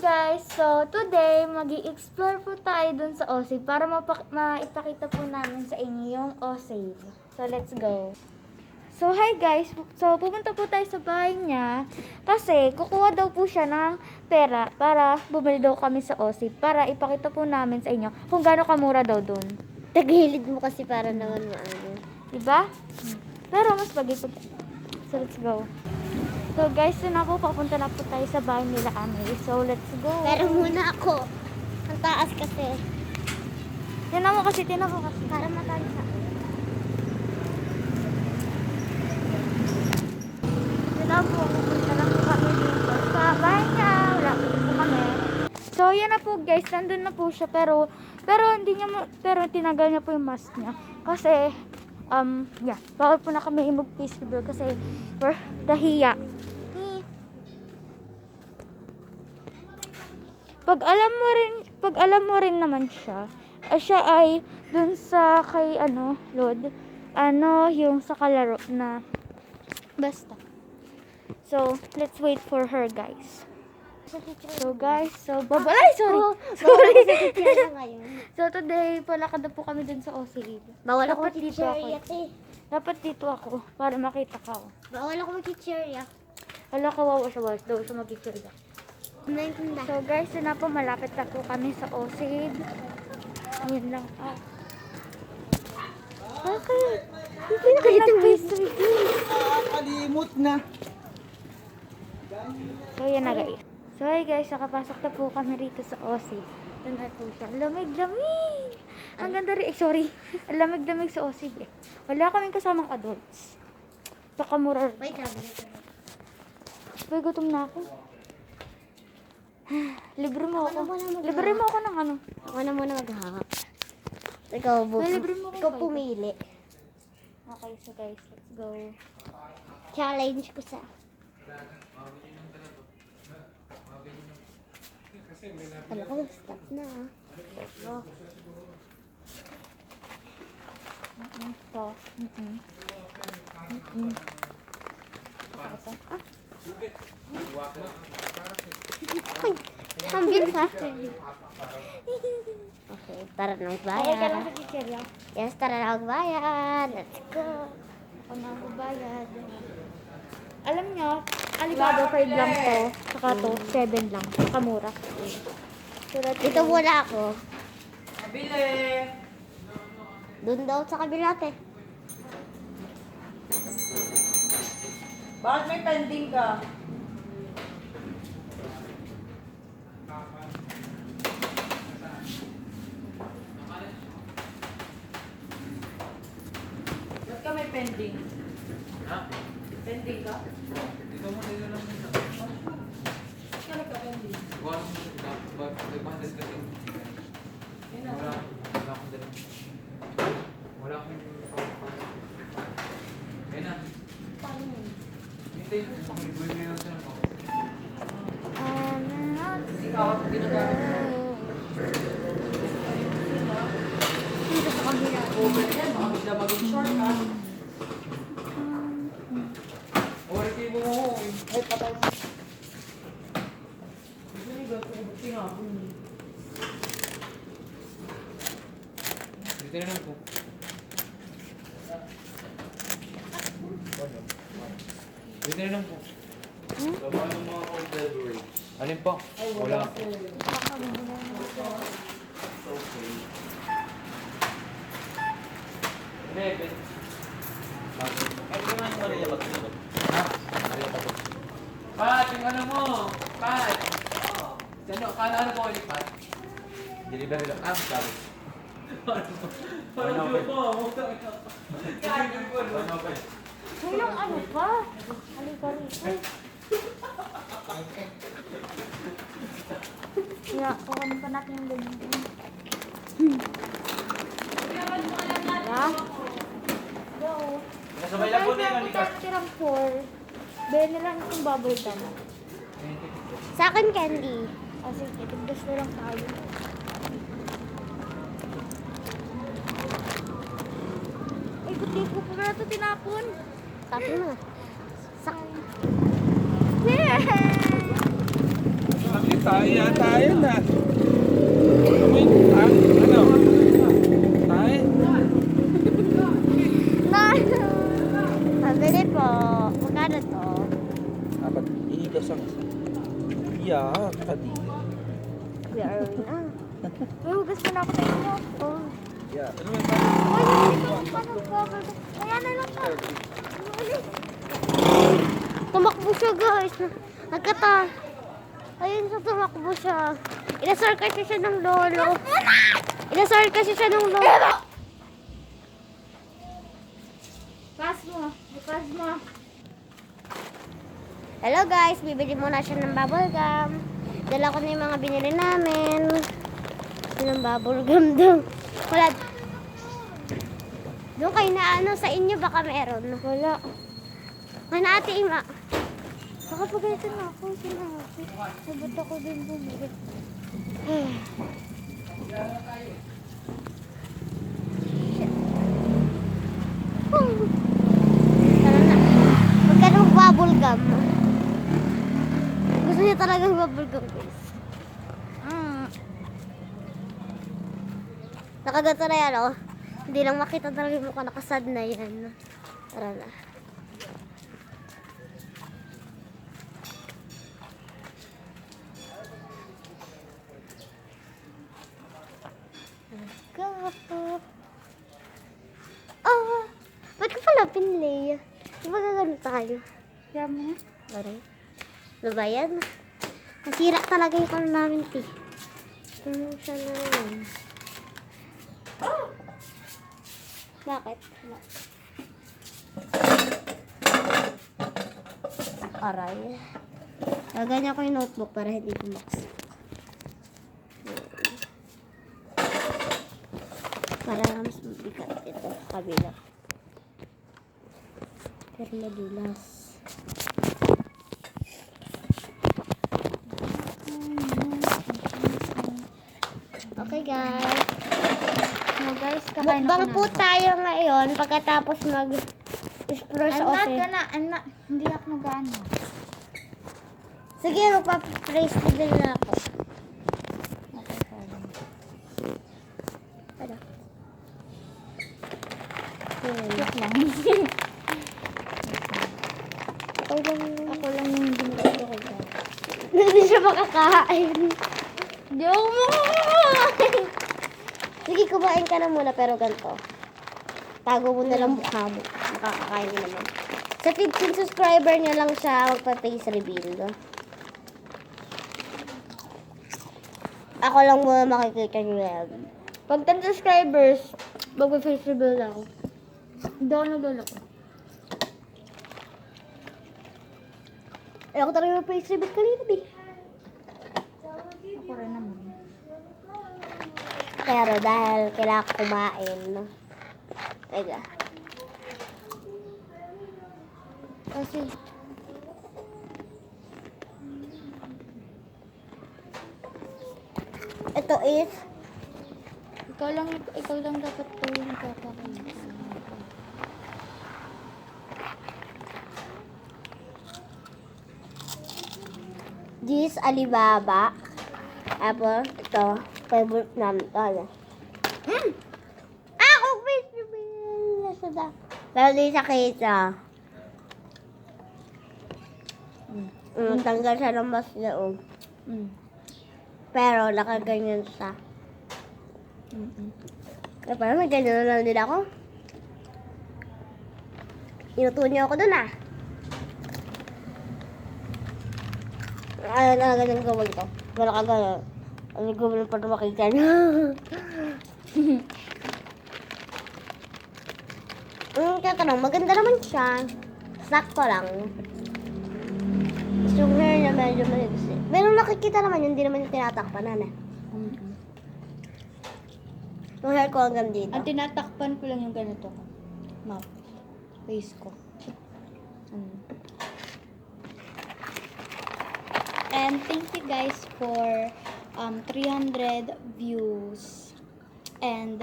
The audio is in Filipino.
guys, so today magi-explore po tayo dun sa OSAVE para maipakita po namin sa inyo yung OSAVE. So let's go. So hi guys, so pupunta po tayo sa bahay niya kasi kukuha daw po siya ng pera para bumili daw kami sa OSAVE para ipakita po namin sa inyo kung gaano kamura daw dun. Tagilid mo kasi para naman maano. Diba? Pero mas bagay po. So let's go. So guys, yun na po, papunta na po tayo sa bahay nila Ame. So let's go. Pero muna ako. Ang taas kasi. Tinan mo kasi. Para matansa. Tinan po, pupunta na po kami dito sa bahay niya. Wala po kami. So yan na po guys, nandun na po siya pero tinagal niya po yung mask niya. Kasi, bawal po na kami mag-face reveal kasi we're dahiya. Pag alam mo rin naman siya ay dun sa kay Lord, yung sa kalaro na basta. So, let's wait for her, guys. So, guys, sorry. So, today, palakad na po kami dun sa OSAVE. Bawal ako Dapat dito mag-cherry ako. eh. Dapat dito ako, para makita ka. Bawal ako mag-cherry ah. Hala, kawawa siya, daw siya mag-cherry. Naintinda. So guys, yun na po, malapit na po kami sa OSAVE. Ayun lang. Bakit? Hindi na kayo nag-face reveal. Kalimut na. So yan na guys. So hey guys, nakapasok na po kami rito sa OSAVE. Doon na po siya. Lamig-lamig! Ang ganda rin. Sorry. Ang lamig-lamig sa OSAVE. Wala kaming kasamang adults. Baka mura. Wait lang. Uy, gutom na ako. Libre mo ako. Ako na muna Libre mo ako ng ano. Ako na muna maghahak. Ikaw, Libre mo ikaw ako. pumili. Okay, so guys, let's go. Challenge ko sa... Alam ko, stop na ah. Oh. So, Ay, hambil ha? Okay, tara na Bayad ka lang magbayad. sa chicherya. Yes, tara na magbayad. Let's go. Ako na ako bayad. Alam nyo, Alibaba 5 lang to. Saka to, 7 lang. Nakamura. So, Dito muna ako. Kabili. Doon daw sa kabila te. Bakit may pending ka? Ba't ka may pending? Ha? Pending ka? Ikaw mo nila lang muna. Ba't ka nagka-pending? Nagpahandas kasi. Yun na. Wala akong dala. Wala akong ayun na. Paano yun? Hintay. Buhay mo yun sa ako. Ikaw ako ginagamit mo. dito sa kabila. Over yan, baka bigla maging short ka. O, resibo mo ko. Ay, patay mo. Gusto niyo ba? Buti nga ako. Dito na lang po. Dito na lang po. Laman ng mga conservatory. Alin po? Ay, Wala. wala po. Okay. Hindi, pwede. Ay, di naman yung Maria magsunod. Ha? Pat, yung ano mo? Pat! Ano po ulit, Pat? Delivery lang. Sorry. Ano ba? Walang ano pa. Halika rin. Kaya, kukunin pa natin yung ganyan. Diba? Go. Nasabay lang po na yung Guys, tirang 4. Bili lang yung bubble gum. Sa akin candy. Sige, tigdas na lang tayo. Ay, buti ko pa na ito tinapon. Tapos na. Sa... Yay! Nakita Tayo tayo na. Ano? Tayo? Pabili po. Magkano to? Dapat ihigas ang... Yeah, kadiri. We are na. May hugas mo na ako sa inyo. Oh. Yeah. Ano ba? Kaya na lang ka. Tumakbo siya, guys. Nagkata. Ayun siya, tumakbo siya. Inasar kasi siya ng lolo. Inasar kasi siya ng lolo. Pass mo. Pass mo. Hello guys, bibili muna siya ng bubble gum. Dala ko na yung mga binili namin. Yung bubble gum daw. Wala. Doon kayo na ano, sa inyo baka meron. Wala. Ano ate Ima? Baka pagalitan na ako. Sinabi. Sabot ako din bumili. Tara na. Magkano bubble gum? Gusto niya talagang bubble gum guys. Nakaganto na yan oh. Hindi lang makita talaga yung mukha, nakasad na yan. Tara na. Go. Oh, ba't ka pala pinlay? Di ba gagano tayo? Kaya mo na. Aray. Ano ba yan? Nasira talaga yung kano namin, ti. Ano siya na yun? Bakit? Aray. Gaganyan ko yung notebook para hindi bumaksak. Para mas mabigat ito kabila. Pero madulas. Okay guys. No guys, kakain ako Mukbang na. po tayo ngayon pagkatapos mag-explore sa I'm otel. not. Hindi ako nag-ano. Sige, magpa-place din na ako. Ano? Joke lang. Ako lang yung binigay ko guys. Hindi siya makakain. Joke mo! Sige, kumain ka na muna pero ganito. Tago mo na lang mukha mo. Makakakain mo naman. Sa 15 subscriber niya lang siya magpa-face reveal. Ako lang muna makikita niyo yan. Pag 10 subscribers, mag-face reveal ako. Download ako. Ako talaga yung face reveal kanina, B. Ako rin naman. Pero dahil kailangan ko kumain, no? Teka. Kasi, Ito is, ikaw lang dapat po yung kakakain. this Alibaba. Tapos, ito, favorite namin ito. Ano? Ako face reveal na siya da. Pero di sa kita. Tanggal siya ng mas loob. Pero nakaganyan siya. Kaya parang may ganyan na lang din ako. Inuto niyo ako dun ah. Ano na ganyan gawin ko? Wala ka ganyan. Ano gawin pa na makita niyo? Tatanong, maganda naman siya. Sakto lang. Yung hair niya medyo mahigsi. Pero nakikita naman yun, hindi naman yung tinatakpan na. Yung hair ko hanggang dito. Ang tinatakpan ko lang yung ganito ko. Map. Face ko. And thank you guys for 300 views. And